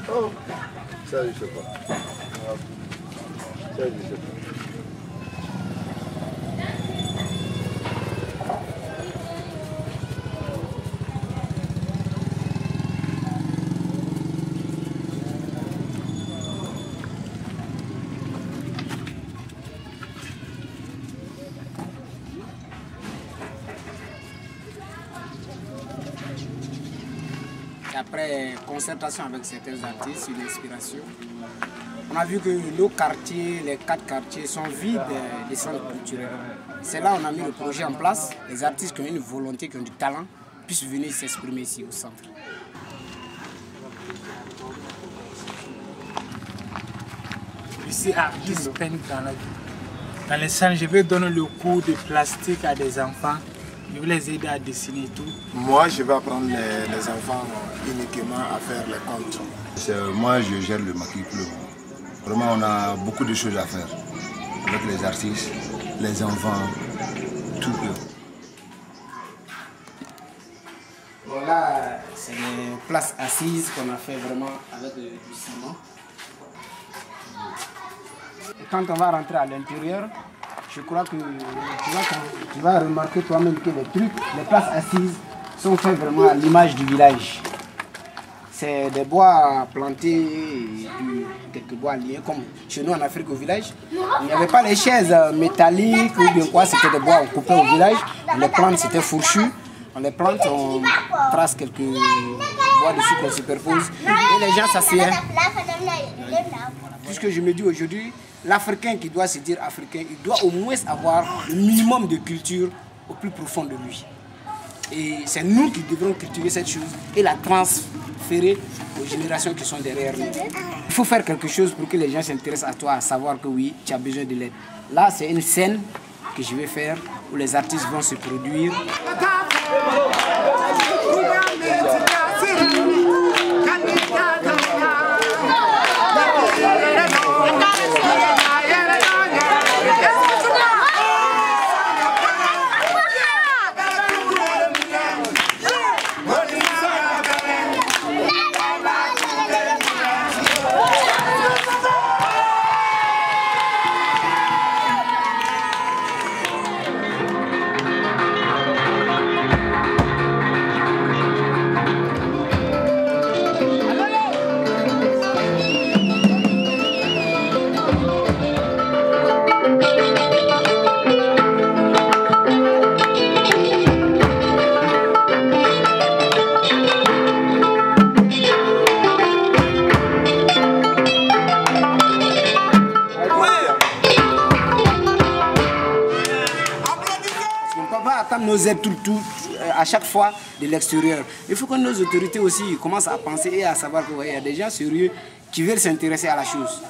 Oh. Ça, je sais pas. Ça, je sais pas. Après concertation avec certains artistes, une inspiration, on a vu que nos quartiers, les 4 quartiers sont vides des centres culturels. C'est là qu'on a mis le projet en place. Les artistes qui ont une volonté, qui ont du talent, puissent venir s'exprimer ici au centre. Ici, artiste peigne dans les salles, je vais donner le cours de plastique à des enfants. Je vais les aider à dessiner tout. Moi, je vais apprendre les enfants uniquement à faire les comptes. Moi, je gère le maquis club. Vraiment, on a beaucoup de choses à faire avec les artistes, les enfants, tout. Voilà, c'est les places assises qu'on a fait vraiment avec du ciment. Et quand on va rentrer à l'intérieur, je crois que tu vas remarquer toi-même que les places assises sont faites vraiment à l'image du village. C'est des bois plantés, quelques bois liés, comme chez nous en Afrique au village. Il n'y avait pas les chaises métalliques ou bien quoi, c'était des bois on coupait au village. On les plante, c'était fourchu. On les plante, on trace quelques bois dessus qu'on superpose. Et les gens s'assiedent. Puisque je me dis aujourd'hui, l'Africain qui doit se dire africain, il doit au moins avoir le minimum de culture au plus profond de lui. Et c'est nous qui devrons cultiver cette chose et la transférer aux générations qui sont derrière nous. Il faut faire quelque chose pour que les gens s'intéressent à toi, à savoir que oui, tu as besoin de l'aide. Là, c'est une scène que je vais faire où les artistes vont se produire. Nos aides à chaque fois de l'extérieur. Il faut que nos autorités aussi commencent à penser et à savoir qu'il y a des gens sérieux qui veulent s'intéresser à la chose.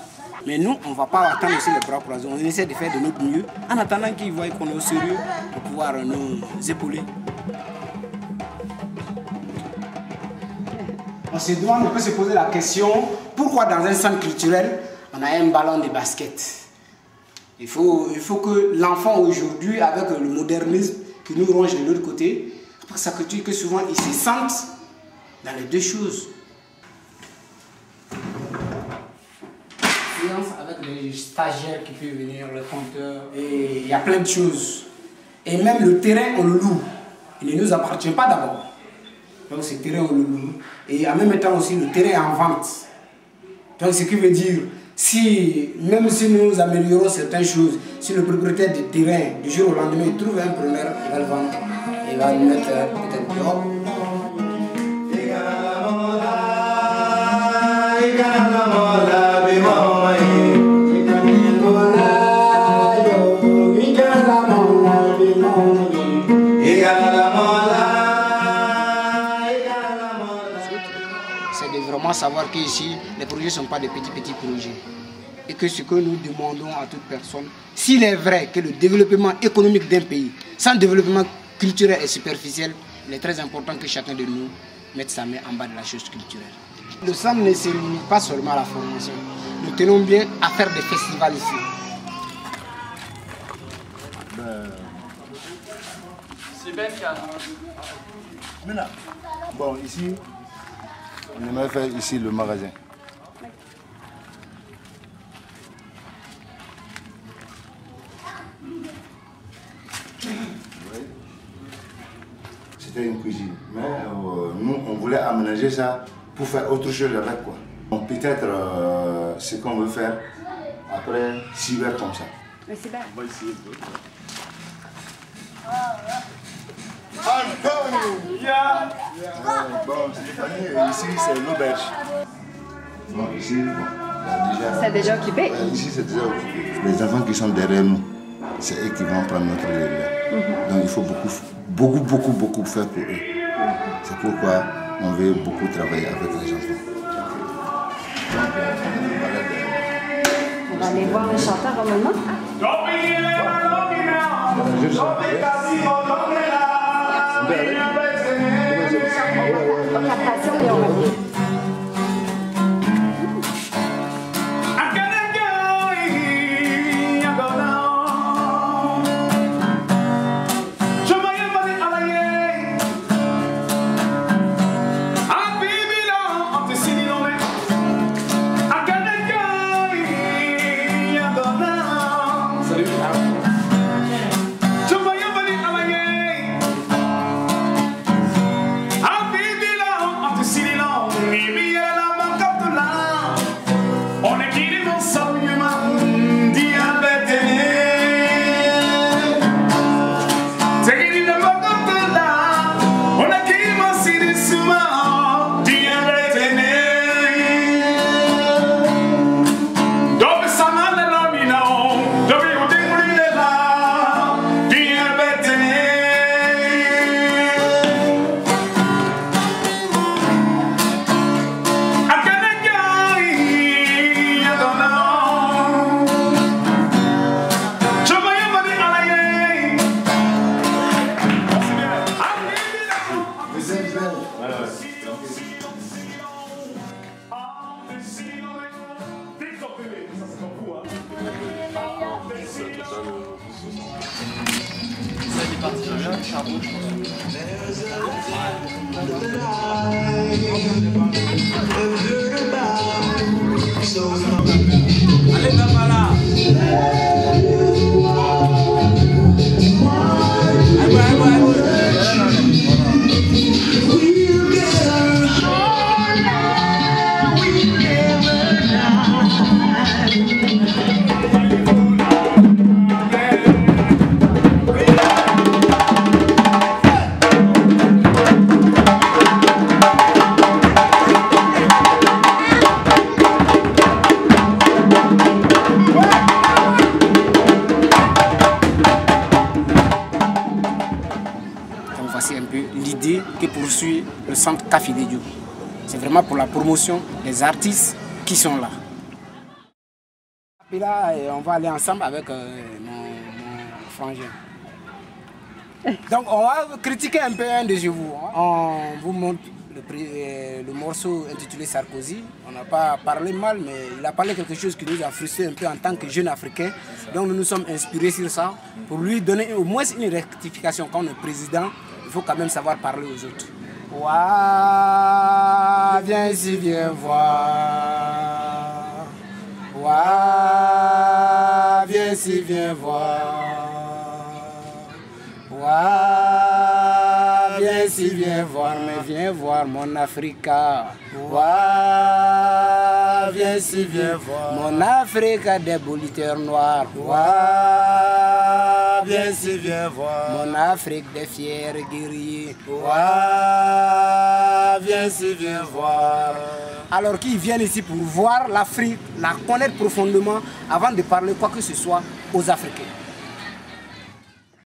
Mais nous, on ne va pas attendre aussi les bras croisés. On essaie de faire de notre mieux en attendant qu'ils voient qu'on est au sérieux pour pouvoir nous épauler. On peut se poser la question, pourquoi dans un centre culturel, on a un ballon de basket? Il faut que l'enfant aujourd'hui, avec le modernisme, qui nous ronge de l'autre côté, après ça culture que souvent ils se sentent dans les deux choses. Séance avec les stagiaires qui peuvent venir, le compteur, et il y a plein de choses. Et même le terrain, on le loue. Il ne nous appartient pas d'abord. Donc ce terrain, on le loue. Et en même temps aussi, le terrain est en vente. Donc ce qui veut dire, même si nous améliorons certaines choses, si le propriétaire du terrain, du jour au lendemain, il trouve un preneur, il va le vendre. Il va le mettre peut-être dehors. C'est de vraiment savoir qu'ici, les projets ne sont pas des petits projets. Et que ce que nous demandons à toute personne, s'il est vrai que le développement économique d'un pays, sans développement culturel et superficiel, il est très important que chacun de nous mette sa main en bas de la chose culturelle. Le SAM ne se limite pas seulement à la formation. Nous tenons bien à faire des festivals ici. Bon, ici, On aimerait faire ici le magasin. C'était une cuisine, mais nous on voulait aménager ça pour faire autre chose avec quoi. Peut-être ce qu'on veut faire après 6 heures comme ça. Mais c'est bien. On va essayer Bon, Stéphanie, ici c'est l'auberge. Bon, ici, C'est déjà occupé. Ici c'est déjà occupé. Les enfants qui sont derrière nous, c'est eux qui vont prendre notre relais. Donc il faut beaucoup faire pour eux. C'est pourquoi on veut beaucoup travailler avec les enfants. On va aller voir le chanteur en même temps. Captation et on va bien. Le centre Café Diop. C'est vraiment pour la promotion des artistes qui sont là. Et là, on va aller ensemble avec mon frangin. Donc on va critiquer un peu un de chez vous. On vous montre le morceau intitulé Sarkozy. On n'a pas parlé mal, mais il a parlé quelque chose qui nous a frustré un peu en tant que jeunes Africains. Donc nous nous sommes inspirés sur ça pour lui donner au moins une rectification. Quand on est président, il faut quand même savoir parler aux autres. Ouah, viens ici, viens voir. Ouah, viens ici, viens voir. Ouah, viens ici, viens voir, mais viens voir mon Africa. Ouah, viens ici, viens voir mon Africa des boliteurs noirs. Ouah, viens ici, viens voir mon Afrique des fiers guerriers. Ouah, viens ici, viens voir. Alors qu'ils viennent ici pour voir l'Afrique, la connaître profondément avant de parler quoi que ce soit aux Africains.